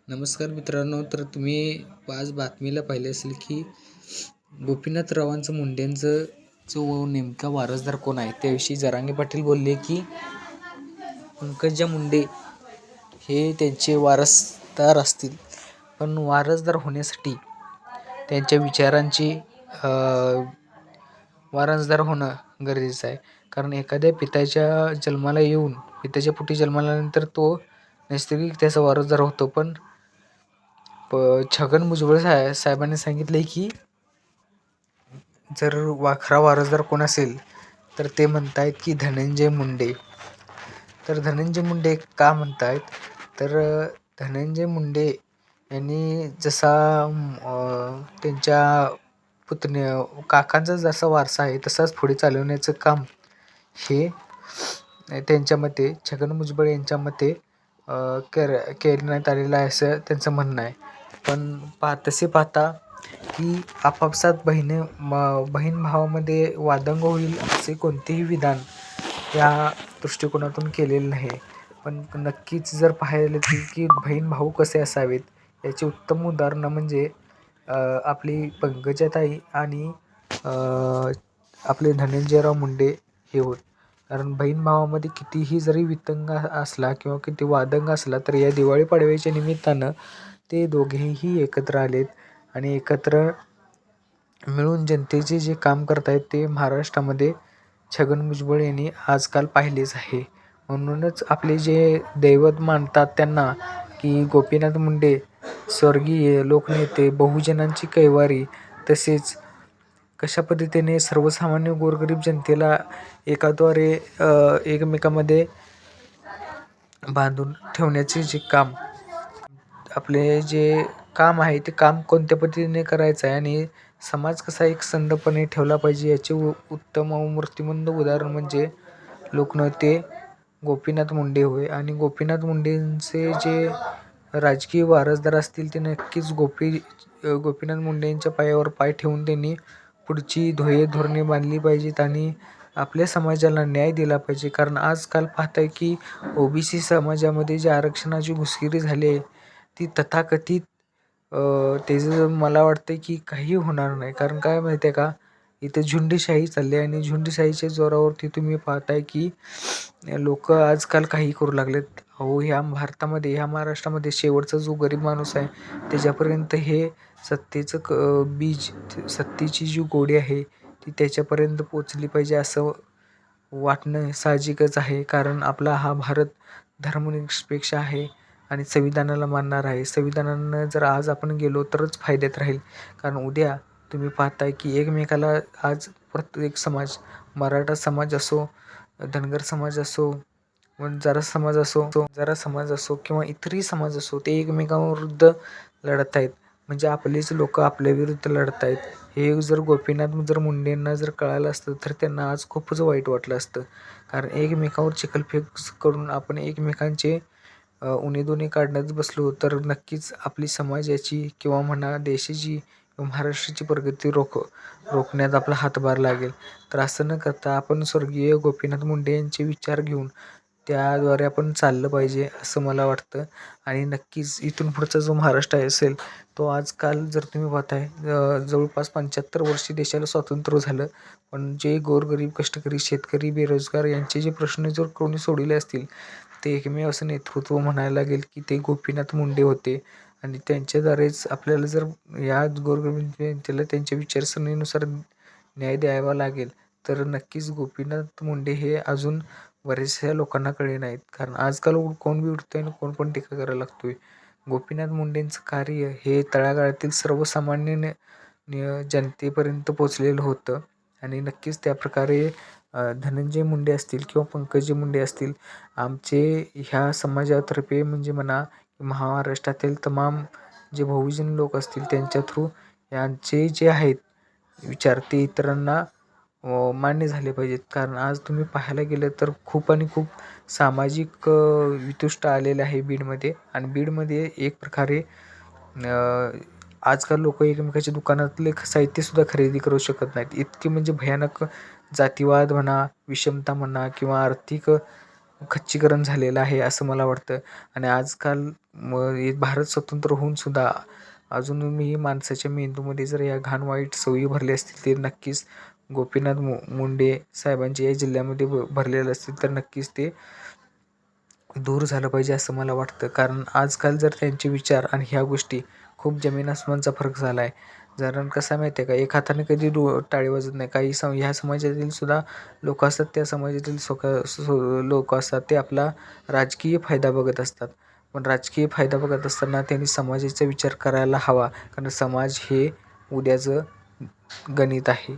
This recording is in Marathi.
नमस्कार मित्रांनो. तर तुम्ही आज बातमीला पाहिले असेल की गोपीनाथरावांचं मुंडेंचं जो नेमका वारसदार कोण आहे त्याविषयी जरांगे पाटील बोलले की पंकजा मुंडे हे त्यांचे वारसदार असतील, पण वारसदार होण्यासाठी त्यांच्या विचारांची वारसदार होणं गरजेचं आहे. कारण एखाद्या पित्याच्या पोटी जन्माला आल्यानंतर तो नैसर्गिक त्याचा वारसदार होतो. पण छगन भुजबळ साहेबांनी सांगितले की जर खरा वारसदार कोण असेल तर ते म्हणतायत की धनंजय मुंडे. तर धनंजय मुंडे का म्हणतायत, तर धनंजय मुंडे यांनी जसा त्यांच्या काकांचा जसा वारसा आहे तसाच पुढे चालवण्याचं काम हे त्यांच्या मते छगन भुजबळ यांच्या मते करण्यात आलेलं आहे असं त्यांचं म्हणणं आहे. पण तसे पाहता की आपापसात बहीण भावामध्ये वादंग होईल असे कोणतेही विधान या दृष्टिकोनातून केलेलं नाही. पण नक्कीच जर पाहायला की बहीण भाऊ कसे असावेत याची उत्तम उदाहरणं म्हणजे आपली पंकजाताई आणि आपले धनंजयराव मुंडे हे होत. कारण बहीण भावामध्ये कितीही जरी वितंग असला किंवा किती वादंग असला तर या दिवाळी पाडव्याच्या निमित्तानं ते दोघेही एकत्र आलेत आणि एकत्र मिळून जनतेचे जे काम करत आहेत ते महाराष्ट्रामध्ये छगन भुजबळ यांनी आजकाल पाहिलेच आहे. म्हणूनच आपले जे दैवत मानतात त्यांना की गोपीनाथ मुंडे स्वर्गीय लोकनेते, बहुजनांची कैवारी, तसेच कशा पद्धतीने सर्वसामान्य गोरगरीब जनतेला एकाद्वारे एकमेकांमध्ये बांधून ठेवण्याचे जे काम आपले जे काम आहे ते काम कोणत्या पद्धतीने करायचं आहे आणि समाज कसा एक संधपणे ठेवला पाहिजे याचे उत्तम मूर्तिमंत उदाहरण म्हणजे लोकनेते गोपीनाथ मुंडे होय. आणि गोपीनाथ मुंडेंचे जे राजकीय वारसदार असतील ते नक्कीच गोपीनाथ मुंडेंच्या पायावर पाय ठेवून त्यांनी पुढची धोरणे बांधली पाहिजेत आणि आपल्या समाजाला न्याय दिला पाहिजे. कारण आजकाल पाहताय की ओबीसी समाजामध्ये जे आरक्षणाची घुसखोरी झाली आहे ती तथाकथित त्याचं मला वाटतं की काही होणार नाही. कारण काय माहिती आहे का, इथे झुंडशाही चालली आहे आणि झुंडशाहीच्या जोरावरती तुम्ही पाहताय की लोक आजकाल काही करू लागलेत. ह्या भारतामध्ये, ह्या महाराष्ट्रामध्ये शेवटचा जो गरीब माणूस आहे त्याच्यापर्यंत हे सत्तेचं बीज, सत्तेची जी गोडी आहे ती त्याच्यापर्यंत पोचली पाहिजे असं वाटणं साहजिकच आहे. कारण आपला हा भारत धर्मनिरपेक्ष आहे आणि संविधानाला मानणार आहे. संविधानानं जर आज आपण गेलो तरच फायद्यात राहील. कारण उद्या तुम्ही पाहताय की एकमेकाला आज प्रत्येक समाज, मराठा समाज असो, धनगर समाज असो, जरा समाज असो किंवा इतरही समाज असो, ते एकमेकांविरुद्ध लढत आहेत. म्हणजे आपलेच लोक आपल्या विरुद्ध लढत आहेत. हे जर गोपीनाथ मुंडेंना जर कळालं असतं तर त्यांना आज खूपच वाईट वाटलं असतं. कारण एकमेकावर चिखलफेक करून आपण एकमेकांचे उणे काढण्यात बसलो तर नक्कीच आपली समाजाची किंवा म्हणा देशाची किंवा महाराष्ट्राची प्रगती रोखण्यात आपला हातभार लागेल. तर असं न करता आपण स्वर्गीय गोपीनाथ मुंडे यांचे विचार घेऊन त्याद्वारे आपण चाललं पाहिजे असं मला वाटतं. आणि नक्कीच इथून पुढचा जो महाराष्ट्र असेल तो आजकाल जर तुम्ही पाहताय जवळपास 75 वर्षे देशाला स्वातंत्र्य झालं, पण जे गोरगरीब, कष्टकरी, शेतकरी, बेरोजगार यांचे जे प्रश्न जर कोणी सोडवले असतील ते एकमेव असं नेतृत्व म्हणायला लागेल की ते गोपीनाथ मुंडे होते. आणि त्यांच्याद्वारेच आपल्याला जर या गोरगरीब जनतेला त्यांच्या विचारसरणीनुसार न्याय द्यावा लागेल तर नक्कीच गोपीनाथ मुंडे हे अजून बऱ्याचशा लोकांना कळले नाहीत. कारण आजकाल कोण बी उठतोय आणि कोण पण टीका करायला लागतोय. गोपीनाथ मुंडेंचं कार्य हे तळागाळातील सर्वसामान्य जनतेपर्यंत पोचलेलं होतं. आणि नक्कीच त्याप्रकारे धनंजय मुंडे असतील किंवा पंकजा मुंडे असतील, आमचे ह्या समाजातर्फे म्हणजे म्हणा महाराष्ट्रातील तमाम जे बहुजन लोक असतील त्यांच्या थ्रू यांचे जे आहेत विचार ते इतरांना मान्य झाले पाहिजेत. कारण आज तुम्ही पाहायला गेलं तर खूप आणि खूप सामाजिक वितुष्ट आलेलं आहे बीडमध्ये. आणि बीडमध्ये एक प्रकारे आजकाल लोक एकमेकाच्या दुकानातले साहित्यसुद्धा खरेदी करू शकत नाहीत. इतकी म्हणजे भयानक जातीवाद म्हणा, विषमता म्हणा किंवा आर्थिक खच्चीकरण झालेलं आहे असं मला वाटतं. आणि आजकाल भारत स्वतंत्र होऊन सुद्धा अजूनही माणसाच्या मेंदूमध्ये जर या घाण वाईट सवयी भरल्या असतील ते नक्कीच गोपीनाथ मुंडे साहेबांच्या या जिल्ह्यामध्ये भरलेले असतील तर नक्कीच ते दूर झालं पाहिजे असं मला वाटतं. कारण आजकाल जर त्यांचे विचार आणि ह्या गोष्टी खूप जमीन आसमानचा फरक झाला आहे. कारण कसं आहे माहिती आहे का, एक हाताने कधी टाळी वाजत नाही. काही ह्या समाजातील सुद्धा लोक असतात, त्या समाजातील लोक असतात ते आपला राजकीय फायदा बघत असतात. पण राजकीय फायदा बघत असताना त्यांनी समाजाचा विचार करायला हवा. कारण समाज हे उद्याचं गणित आहे.